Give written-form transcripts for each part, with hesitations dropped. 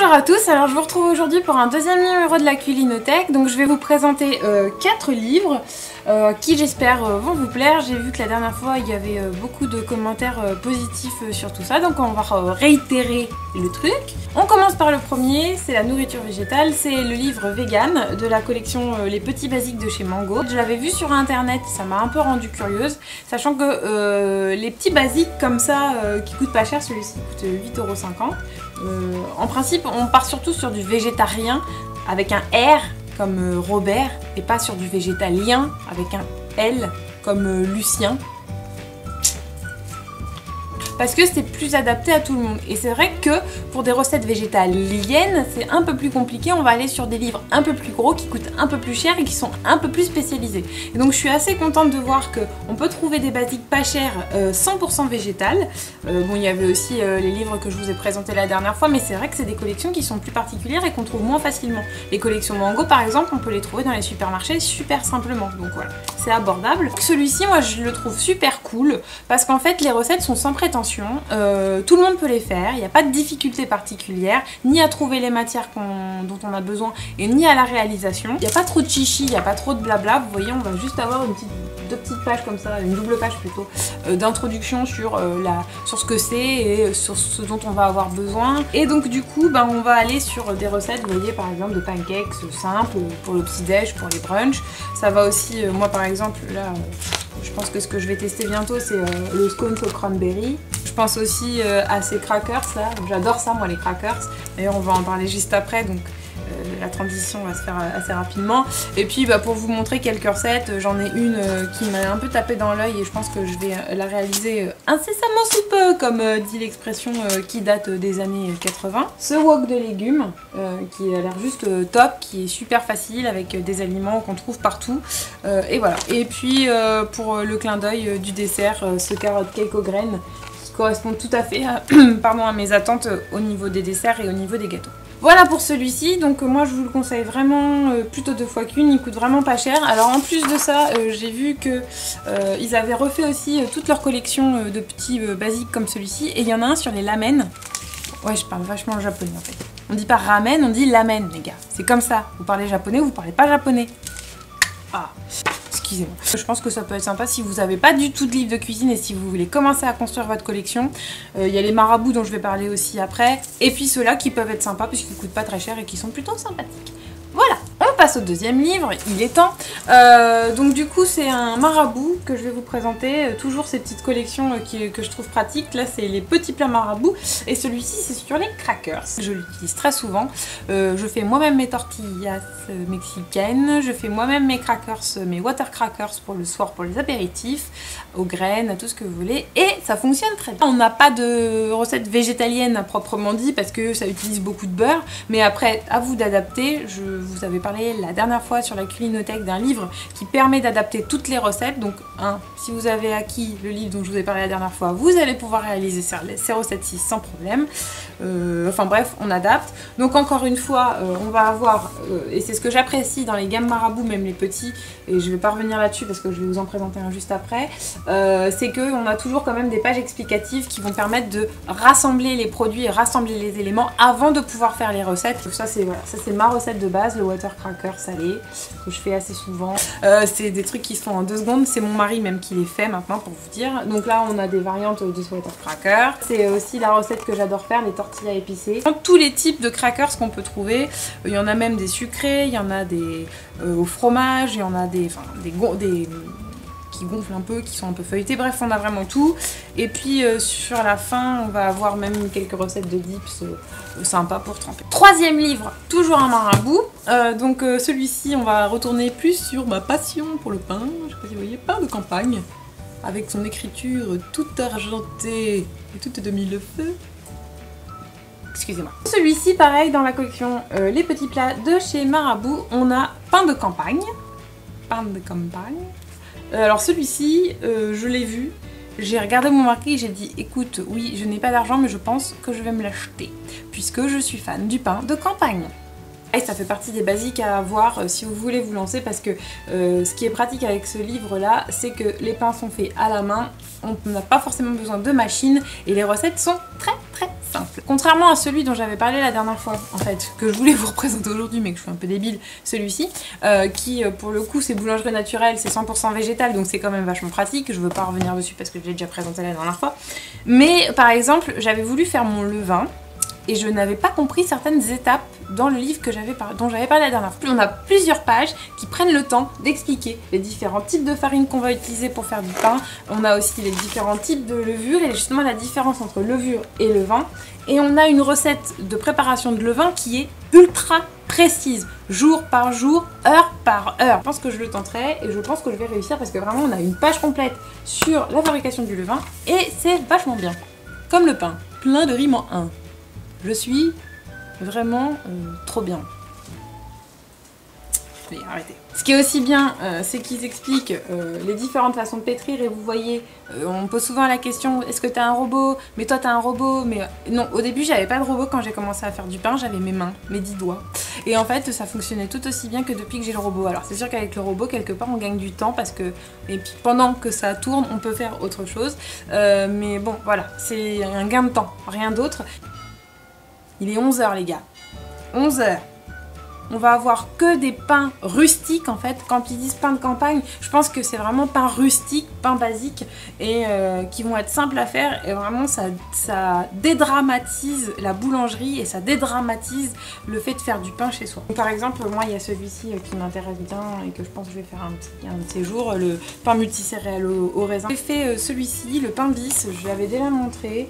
Bonjour à tous, alors je vous retrouve aujourd'hui pour un deuxième numéro de la Culinothèque. Donc je vais vous présenter 4 livres qui j'espère vont vous plaire. J'ai vu que la dernière fois il y avait beaucoup de commentaires positifs sur tout ça, donc on va réitérer le truc. On commence par le premier, c'est la nourriture végétale, c'est le livre vegan de la collection Les Petits Basiques de chez Mango. Je l'avais vu sur internet, ça m'a un peu rendue curieuse, sachant que les petits basiques comme ça qui coûtent pas cher, celui-ci coûte 8,50 €. En principe, on part surtout sur du végétarien avec un R comme Robert et pas sur du végétalien avec un L comme Lucien. Parce que c'est plus adapté à tout le monde. Et c'est vrai que pour des recettes végétaliennes, c'est un peu plus compliqué. On va aller sur des livres un peu plus gros, qui coûtent un peu plus cher et qui sont un peu plus spécialisés. Et donc je suis assez contente de voir qu'on peut trouver des basiques pas chères 100% végétales. Bon, il y avait aussi les livres que je vous ai présentés la dernière fois, mais c'est vrai que c'est des collections qui sont plus particulières et qu'on trouve moins facilement. Les collections Mango, par exemple, on peut les trouver dans les supermarchés super simplement. Donc voilà, c'est abordable. Celui-ci, moi, je le trouve super cool parce qu'en fait, les recettes sont sans prétention. Tout le monde peut les faire, il n'y a pas de difficulté particulière, ni à trouver les matières dont on a besoin et ni à la réalisation. Il n'y a pas trop de chichi, il n'y a pas trop de blabla. Vous voyez, on va juste avoir deux petites pages comme ça, une double page plutôt, d'introduction sur ce que c'est et sur ce dont on va avoir besoin. Et donc du coup, on va aller sur des recettes, vous voyez, par exemple de pancakes simples pour le petit-déj, pour les brunchs. Ça va aussi, moi par exemple, là, je pense que ce que je vais tester bientôt, c'est le scones au cranberry. Je pense aussi à ces crackers là, j'adore ça moi les crackers, d'ailleurs on va en parler juste après, donc la transition va se faire assez rapidement. Et puis pour vous montrer quelques recettes, j'en ai une qui m'a un peu tapé dans l'œil et je pense que je vais la réaliser incessamment sous peu, comme dit l'expression qui date des années 80. Ce wok de légumes qui a l'air juste top, qui est super facile avec des aliments qu'on trouve partout. Et voilà. Et puis pour le clin d'œil du dessert, ce carrot cake aux graines qui correspond tout à fait à mes attentes au niveau des desserts et au niveau des gâteaux. Voilà pour celui-ci, donc moi je vous le conseille vraiment plutôt 2 fois qu'une, il coûte vraiment pas cher. Alors en plus de ça, j'ai vu que ils avaient refait aussi toute leur collection de petits basiques comme celui-ci, et il y en a un sur les lamen. Ouais, je parle vachement japonais en fait. On dit pas ramen, on dit lamen les gars. C'est comme ça, vous parlez japonais ou vous parlez pas japonais. Ah, excusez-moi. Je pense que ça peut être sympa si vous n'avez pas du tout de livre de cuisine et si vous voulez commencer à construire votre collection. Il y a les marabouts dont je vais parler aussi après. Et puis ceux-là qui peuvent être sympas puisqu'ils coûtent pas très cher et qui sont plutôt sympathiques. Voilà, on passe au deuxième livre, il est temps. Donc du coup c'est un marabout que je vais vous présenter, toujours ces petites collections que je trouve pratiques. Là c'est les petits plats marabouts et celui-ci c'est sur les crackers. Je l'utilise très souvent, je fais moi-même mes tortillas mexicaines, je fais moi-même mes crackers, mes water crackers pour le soir pour les apéritifs, aux graines, à tout ce que vous voulez, et ça fonctionne très bien. On n'a pas de recette végétalienne à proprement dit parce que ça utilise beaucoup de beurre, mais après à vous d'adapter. Je vous avais parlé la dernière fois sur la Culinothèque d'un livre qui permet d'adapter toutes les recettes, donc si vous avez acquis le livre dont je vous ai parlé la dernière fois, vous allez pouvoir réaliser ces recettes-ci sans problème. Enfin bref, on adapte. Donc encore une fois, on va avoir, et c'est ce que j'apprécie dans les gammes marabouts, même les petits, et je vais pas revenir là-dessus parce que je vais vous en présenter un juste après, c'est qu'on a toujours quand même des pages explicatives qui vont permettre de rassembler les produits et rassembler les éléments avant de pouvoir faire les recettes. Donc ça c'est ma recette de base, le water cracker salé, que je fais assez souvent. C'est des trucs qui se font en 2 secondes, c'est mon mari même qui les fait maintenant pour vous dire. Donc là on a des variantes de ce water cracker. C'est aussi la recette que j'adore faire, les tortillas épicées. Tous les types de crackers qu'on peut trouver, il y en a même des sucrés, il y en a des au fromage, il y en a des qui gonflent un peu, qui sont un peu feuilletés, bref on a vraiment tout. Et puis sur la fin on va avoir même quelques recettes de dips sympas pour tremper. Troisième livre, toujours un marabout, donc celui-ci on va retourner plus sur ma passion pour le pain, je sais pas si vous voyez, pain de campagne, avec son écriture toute argentée et toute de mille feux. Excusez-moi. Celui-ci pareil dans la collection les petits plats de chez Marabout, on a pain de campagne. Pain de campagne. Alors celui-ci, je l'ai vu, j'ai regardé mon marqué et j'ai dit écoute, oui, je n'ai pas d'argent mais je pense que je vais me l'acheter puisque je suis fan du pain de campagne. Et ça fait partie des basiques à avoir si vous voulez vous lancer parce que ce qui est pratique avec ce livre là, c'est que les pains sont faits à la main, on n'a pas forcément besoin de machine et les recettes sont très très simples. Contrairement à celui dont j'avais parlé la dernière fois, en fait, que je voulais vous représenter aujourd'hui, mais que je suis un peu débile, celui-ci, qui pour le coup c'est boulangerie naturelle, c'est 100% végétal, donc c'est quand même vachement pratique. Je veux pas revenir dessus parce que je l'ai déjà présenté la dernière fois. Mais par exemple, j'avais voulu faire mon levain, et je n'avais pas compris certaines étapes dans le livre dont j'avais parlé la dernière fois. On a plusieurs pages qui prennent le temps d'expliquer les différents types de farine qu'on va utiliser pour faire du pain. On a aussi les différents types de levure et justement la différence entre levure et levain. Et on a une recette de préparation de levain qui est ultra précise, jour par jour, heure par heure. Je pense que je le tenterai et je pense que je vais réussir parce que vraiment on a une page complète sur la fabrication du levain et c'est vachement bien. Comme le pain, plein de rimes en un. Je suis vraiment trop bien. Je vais arrêter. Ce qui est aussi bien, c'est qu'ils expliquent les différentes façons de pétrir et vous voyez, on me pose souvent la question, est-ce que t'as un robot? Mais toi t'as un robot? Mais non, au début j'avais pas de robot quand j'ai commencé à faire du pain, j'avais mes mains, mes 10 doigts. Et en fait ça fonctionnait tout aussi bien que depuis que j'ai le robot. Alors c'est sûr qu'avec le robot, quelque part on gagne du temps parce que, et puis pendant que ça tourne, on peut faire autre chose. Mais bon, voilà, c'est un gain de temps, rien d'autre. Il est 11 h les gars, 11 h. On va avoir que des pains rustiques en fait. Quand ils disent pain de campagne, je pense que c'est vraiment pain rustique, pain basique et qui vont être simples à faire et vraiment ça dédramatise la boulangerie et ça dédramatise le fait de faire du pain chez soi. Donc, par exemple, moi il y a celui-ci qui m'intéresse bien et que je pense que je vais faire un de ces jours, le pain multicéréal au raisin. J'ai fait celui-ci, le pain bis, je l'avais déjà montré.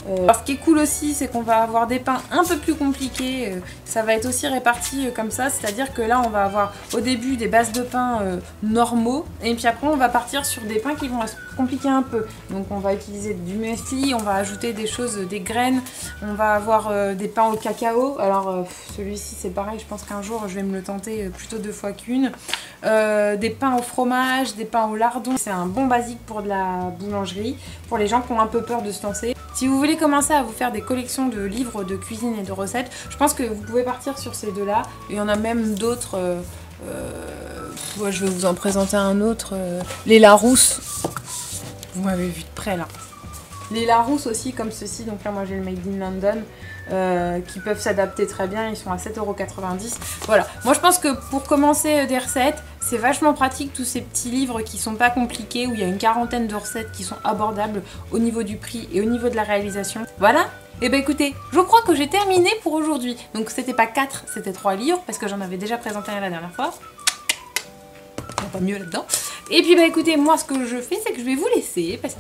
Alors, ce qui est cool aussi, c'est qu'on va avoir des pains un peu plus compliqués. Ça va être aussi réparti comme ça, c'est-à-dire que là, on va avoir au début des bases de pain normaux, et puis après, on va partir sur des pains qui vont se compliquer un peu. Donc, on va utiliser du muesli, on va ajouter des choses, des graines, on va avoir des pains au cacao. Alors, celui-ci, c'est pareil, je pense qu'un jour, je vais me le tenter plutôt 2 fois qu'une. Des pains au fromage, des pains au lardon. C'est un bon basique pour de la boulangerie, pour les gens qui ont un peu peur de se lancer. Si vous voulez commencer à vous faire des collections de livres de cuisine et de recettes, je pense que vous pouvez partir sur ces deux-là. Il y en a même d'autres. Je vais vous en présenter un autre. Les Larousse. Vous m'avez vu de près là. Les Larousse aussi comme ceci. Donc là moi j'ai le Made in London. Qui peuvent s'adapter très bien, ils sont à 7,90 €. Voilà, moi je pense que pour commencer des recettes, c'est vachement pratique tous ces petits livres qui sont pas compliqués, où il y a une quarantaine de recettes qui sont abordables au niveau du prix et au niveau de la réalisation. Voilà, et ben écoutez, je crois que j'ai terminé pour aujourd'hui. Donc c'était pas 4, c'était 3 livres, parce que j'en avais déjà présenté un la dernière fois. Il n'y a pas mieux là-dedans. Et puis bah écoutez, moi ce que je fais c'est que je vais vous laisser parce que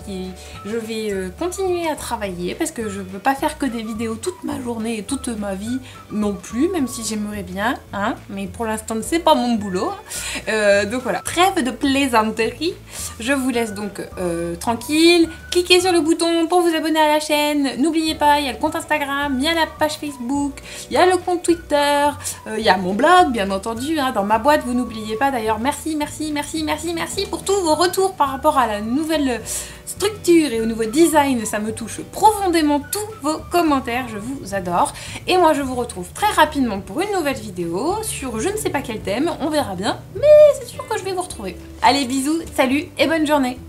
je vais continuer à travailler parce que je ne peux pas faire que des vidéos toute ma journée et toute ma vie non plus, même si j'aimerais bien, hein, mais pour l'instant c'est pas mon boulot. Donc voilà, trêve de plaisanterie, je vous laisse donc tranquille, cliquez sur le bouton pour vous abonner à la chaîne, n'oubliez pas, il y a le compte Instagram, il y a la page Facebook, il y a le compte Twitter, il y a mon blog bien entendu, hein, dans ma boîte, vous n'oubliez pas d'ailleurs, merci pour tous vos retours par rapport à la nouvelle structure et au nouveau design, ça me touche profondément tous vos commentaires, je vous adore. Et moi je vous retrouve très rapidement pour une nouvelle vidéo sur je ne sais pas quel thème, on verra bien, mais c'est sûr que je vais vous retrouver. Allez bisous, salut et bonne journée.